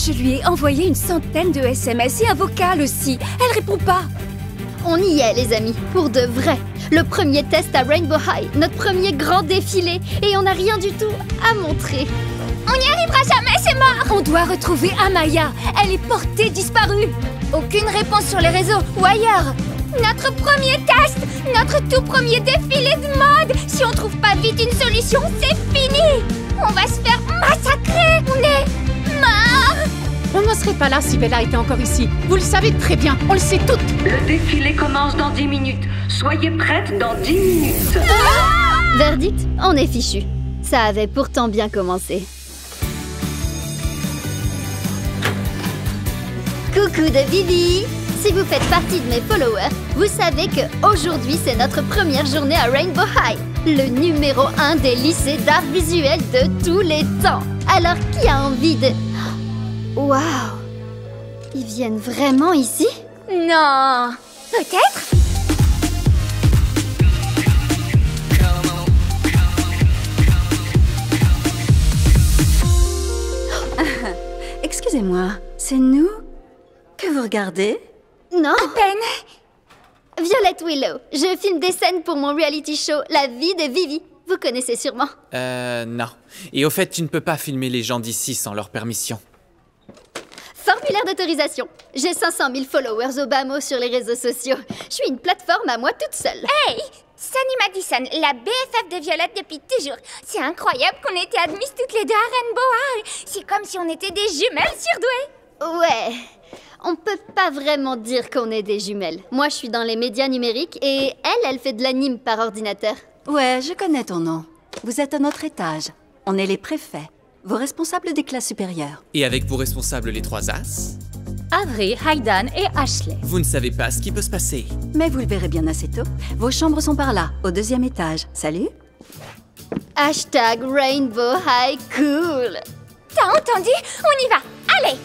Je lui ai envoyé une centaine de SMS et un vocal aussi. Elle répond pas. On y est, les amis, pour de vrai. Le premier test à Rainbow High, notre premier grand défilé, et on n'a rien du tout à montrer. On n'y arrivera jamais, c'est mort. On doit retrouver Amaya. Elle est portée disparue. Aucune réponse sur les réseaux ou ailleurs. Notre premier test, notre tout premier défilé de mode. Si on trouve pas vite une solution, c'est fini. On va se faire massacrer. On est mort. On n'en serait pas là si Bella était encore ici. Vous le savez très bien, on le sait toutes. Le défilé commence dans 10 minutes. Soyez prêtes dans 10 minutes. Verdict, on est fichu. Ça avait pourtant bien commencé. Coucou de Vivi! Si vous faites partie de mes followers, vous savez qu'aujourd'hui c'est notre première journée à Rainbow High, le numéro 1 des lycées d'art visuel de tous les temps. Alors qui a envie de... Waouh! Ils viennent vraiment ici? Non. Peut-être. Excusez-moi, c'est nous que vous regardez? Non? À peine. Violette Willow, je filme des scènes pour mon reality show La vie de Vivi. Vous connaissez sûrement. Non. Et au fait, tu ne peux pas filmer les gens d'ici sans leur permission. Formulaire d'autorisation. J'ai 500 000 followers au bas mot sur les réseaux sociaux. Je suis une plateforme à moi toute seule. Hey, Sunny Madison, la BFF de Violette depuis toujours. C'est incroyable qu'on ait été admises toutes les deux à Rainbow High. C'est comme si on était des jumelles surdouées. Ouais, on peut pas vraiment dire qu'on est des jumelles. Moi, je suis dans les médias numériques et elle fait de l'anime par ordinateur. Ouais, je connais ton nom. Vous êtes à notre étage. On est les préfets, vos responsables des classes supérieures. Et avec vos responsables les 3 As, Avery, Haydan et Ashley. vous ne savez pas ce qui peut se passer. Mais vous le verrez bien assez tôt. Vos chambres sont par là, au 2e étage. Salut. Hashtag Rainbow High Cool. T'as entendu? On y va. Allez.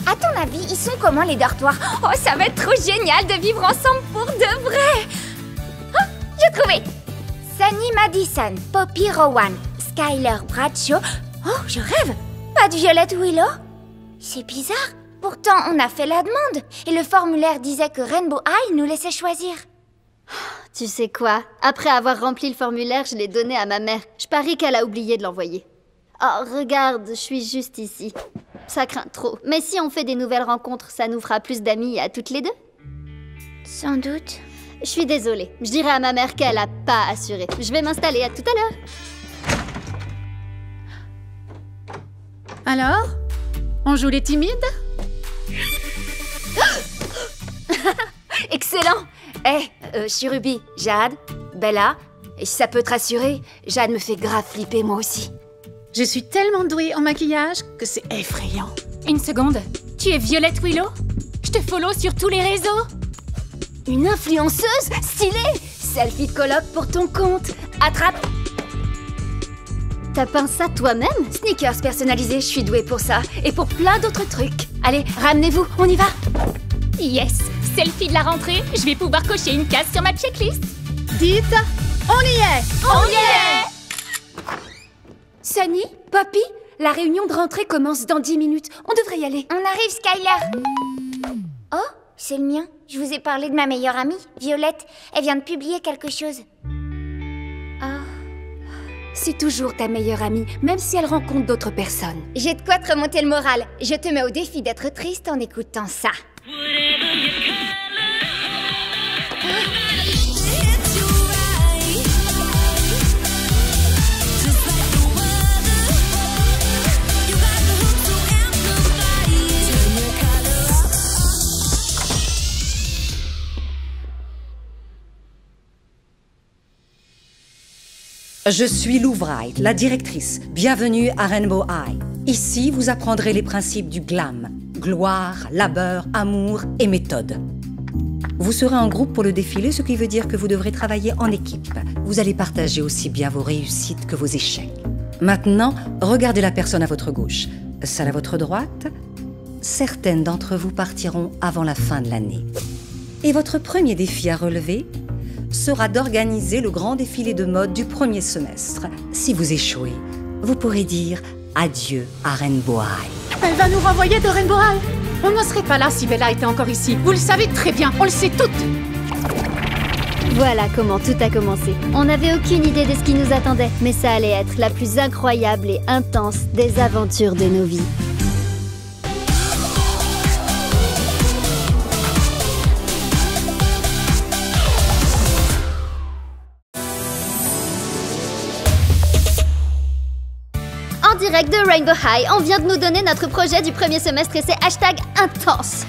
À ton avis, ils sont comment les dortoirs? Oh, ça va être trop génial de vivre ensemble pour de vrai. Oh, j'ai trouvé. Sunny Madison, Poppy Rowan, Skyler Bradshaw. Oh, je rêve. Pas de Violette Willow? C'est bizarre. Pourtant, on a fait la demande. Et le formulaire disait que Rainbow High nous laissait choisir. Tu sais quoi? Après avoir rempli le formulaire, je l'ai donné à ma mère. Je parie qu'elle a oublié de l'envoyer. Oh, regarde, je suis juste ici. Ça craint trop. Mais si on fait des nouvelles rencontres, ça nous fera plus d'amis à toutes les deux? Sans doute. Je suis désolée. Je dirai à ma mère qu'elle a pas assuré. Je vais m'installer. À tout à l'heure. Alors? On joue les timides? Excellent. Je suis Ruby, Jade, Bella. Et si ça peut te rassurer, Jade me fait grave flipper moi aussi. Je suis tellement douée en maquillage que c'est effrayant. Une seconde, tu es Violette Willow? Je te follow sur tous les réseaux. Une influenceuse stylée. Selfie de coloc pour ton compte. Attrape. T'as peint ça toi-même? Sneakers personnalisés, je suis douée pour ça. Et pour plein d'autres trucs. Allez, ramenez-vous, on y va. Yes, selfie de la rentrée, je vais pouvoir cocher une case sur ma checklist. Dites, on y est! On y est! Sunny, Poppy, la réunion de rentrée commence dans 10 minutes. On devrait y aller. On arrive, Skyler. Oh, c'est le mien. Je vous ai parlé de ma meilleure amie, Violette. Elle vient de publier quelque chose. Oh. C'est toujours ta meilleure amie, même si elle rencontre d'autres personnes. J'ai de quoi te remonter le moral. Je te mets au défi d'être triste en écoutant ça. Je suis Lou Wright, la directrice. Bienvenue à Rainbow High. Ici, vous apprendrez les principes du glam. Gloire, labeur, amour et méthode. Vous serez en groupe pour le défilé, ce qui veut dire que vous devrez travailler en équipe. Vous allez partager aussi bien vos réussites que vos échecs. Maintenant, regardez la personne à votre gauche. Celle à votre droite. Certaines d'entre vous partiront avant la fin de l'année. Et votre premier défi à relever sera d'organiser le grand défilé de mode du premier semestre. Si vous échouez, vous pourrez dire adieu à Rainbow High. Elle va nous renvoyer de Rainbow High. On ne serait pas là si Bella était encore ici. Vous le savez très bien, on le sait toutes. Voilà comment tout a commencé. On n'avait aucune idée de ce qui nous attendait, mais ça allait être la plus incroyable et intense des aventures de nos vies. En direct de Rainbow High, on vient de nous donner notre projet du premier semestre et c'est #intense.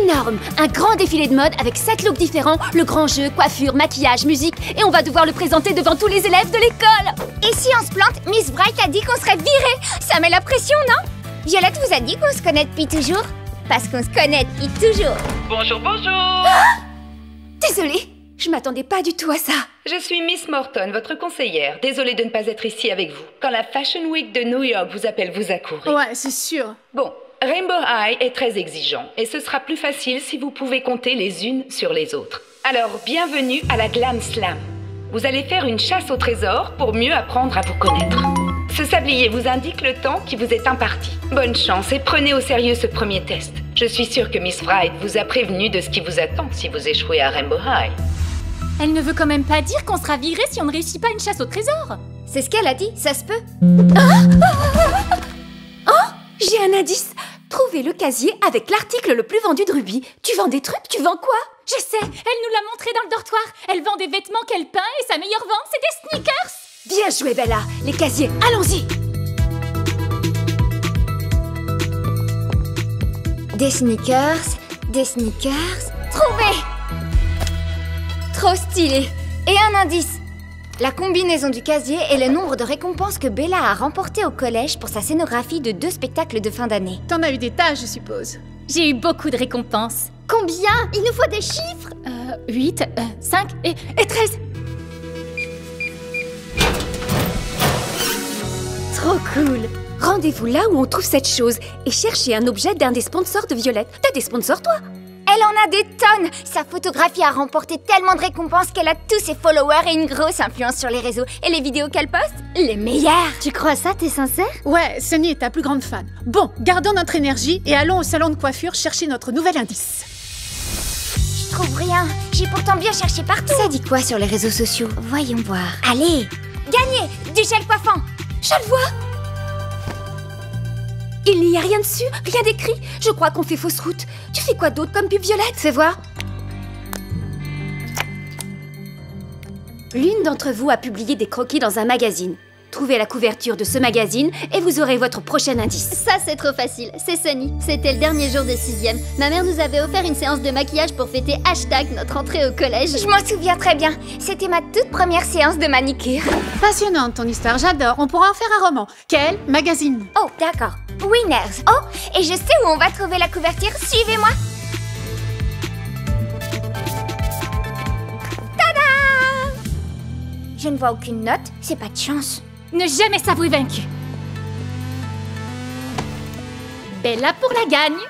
Énorme! Un grand défilé de mode avec 7 looks différents, le grand jeu, coiffure, maquillage, musique, et on va devoir le présenter devant tous les élèves de l'école! Et si on se plante, Miss Bright a dit qu'on serait virés! Ça met la pression, non? Violette vous a dit qu'on se connaît depuis toujours? Parce qu'on se connaît depuis toujours! Bonjour, bonjour. Ah! Désolée, je m'attendais pas du tout à ça. Je suis Miss Morton, votre conseillère. Désolée de ne pas être ici avec vous. Quand la Fashion Week de New York vous appelle, vous accourez. Ouais, c'est sûr. Bon, Rainbow High est très exigeant et ce sera plus facile si vous pouvez compter les unes sur les autres. Alors, bienvenue à la Glam Slam. Vous allez faire une chasse au trésor pour mieux apprendre à vous connaître. Ce sablier vous indique le temps qui vous est imparti. Bonne chance et prenez au sérieux ce premier test. Je suis sûre que Miss Bright vous a prévenu de ce qui vous attend si vous échouez à Rainbow High. Elle ne veut quand même pas dire qu'on sera viré si on ne réussit pas une chasse au trésor. C'est ce qu'elle a dit, ça se peut. Oh, j'ai un indice. Trouvez le casier avec l'article le plus vendu de Ruby. Tu vends des trucs? Tu vends quoi? Je sais, elle nous l'a montré dans le dortoir. Elle vend des vêtements qu'elle peint et sa meilleure vente, c'est des sneakers. Bien joué, Bella. Les casiers, allons-y. Des sneakers. Trouvé! Trop stylé. Et un indice. La combinaison du casier et le nombre de récompenses que Bella a remportées au collège pour sa scénographie de 2 spectacles de fin d'année. T'en as eu des tas, je suppose. J'ai eu beaucoup de récompenses. Combien? Il nous faut des chiffres. 8, 5 et 13. Trop cool. Rendez-vous là où on trouve cette chose et cherchez un objet d'un des sponsors de Violette. T'as des sponsors, toi? Elle en a des tonnes. Sa photographie a remporté tellement de récompenses qu'elle a tous ses followers et une grosse influence sur les réseaux. Et les vidéos qu'elle poste, les meilleures. Tu crois ça? T'es sincère? Ouais, Sunny est ta plus grande fan. Bon, gardons notre énergie et allons au salon de coiffure chercher notre nouvel indice. Je trouve rien. J'ai pourtant bien cherché partout. Ça dit quoi sur les réseaux sociaux? Voyons voir. Allez, gagné du gel coiffant. Je le vois. Il n'y a rien dessus, rien d'écrit. Je crois qu'on fait fausse route. Tu fais quoi d'autre comme pub, Violette? Fais voir. L'une d'entre vous a publié des croquis dans un magazine. Trouvez la couverture de ce magazine et vous aurez votre prochain indice. Ça, c'est trop facile. C'est Sunny. C'était le dernier jour de 6e. Ma mère nous avait offert une séance de maquillage pour fêter notre entrée au collège. Je m'en souviens très bien. C'était ma toute première séance de manicure. Passionnante ton histoire, j'adore. On pourra en faire un roman. Quel magazine? Oh, d'accord. Winners. Oh, et je sais où on va trouver la couverture. Suivez-moi. Tada! Je ne vois aucune note. C'est pas de chance. Ne jamais s'avouer vaincu. Bella pour la gagne.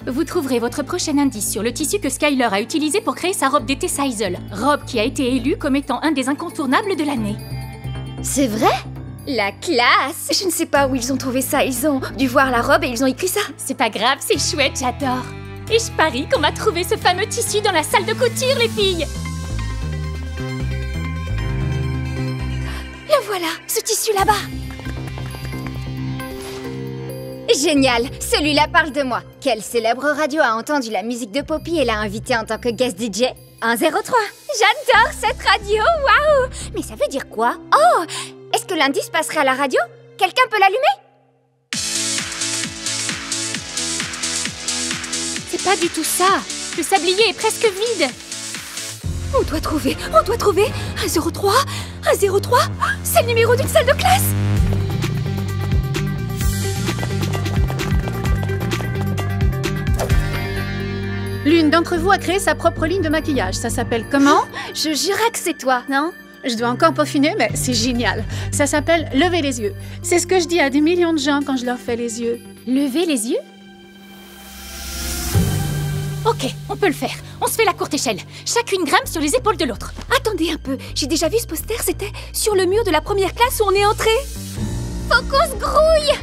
Vous trouverez votre prochain indice sur le tissu que Skyler a utilisé pour créer sa robe d'été Sizel. Robe qui a été élue comme étant un des incontournables de l'année. C'est vrai? La classe! Je ne sais pas où ils ont trouvé ça. Ils ont dû voir la robe et ils ont écrit ça. C'est pas grave, c'est chouette, j'adore. Et je parie qu'on va trouver ce fameux tissu dans la salle de couture, les filles. Le voilà, ce tissu là-bas. Génial! Celui-là parle de moi. Quelle célèbre radio a entendu la musique de Poppy et l'a invitée en tant que guest DJ? 103. J'adore cette radio! Waouh! Mais ça veut dire quoi? Oh! Est-ce que l'indice passerait à la radio? Quelqu'un peut l'allumer? C'est pas du tout ça. Le sablier est presque vide. On doit trouver 103, 103. C'est le numéro d'une salle de classe. L'une d'entre vous a créé sa propre ligne de maquillage. Ça s'appelle comment? Je jurais que c'est toi, non? Je dois encore peaufiner, mais c'est génial. Ça s'appelle lever les yeux. C'est ce que je dis à des millions de gens quand je leur fais les yeux. Lever les yeux? Ok, on peut le faire. On se fait la courte échelle. Chacune grimpe sur les épaules de l'autre. Attendez un peu, j'ai déjà vu ce poster, c'était sur le mur de la première classe où on est entré. Faut qu'on se grouille!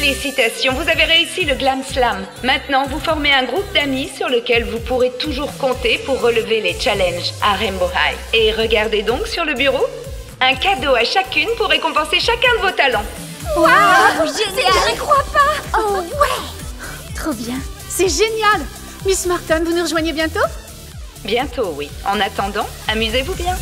Félicitations, vous avez réussi le Glam Slam. Maintenant, vous formez un groupe d'amis sur lequel vous pourrez toujours compter pour relever les challenges à Rainbow High. Et regardez donc sur le bureau, un cadeau à chacune pour récompenser chacun de vos talents. Waouh, génial! Je n'y crois pas! Oh ouais! Trop bien. C'est génial! Miss Martin, vous nous rejoignez bientôt? Bientôt, oui. En attendant, amusez-vous bien.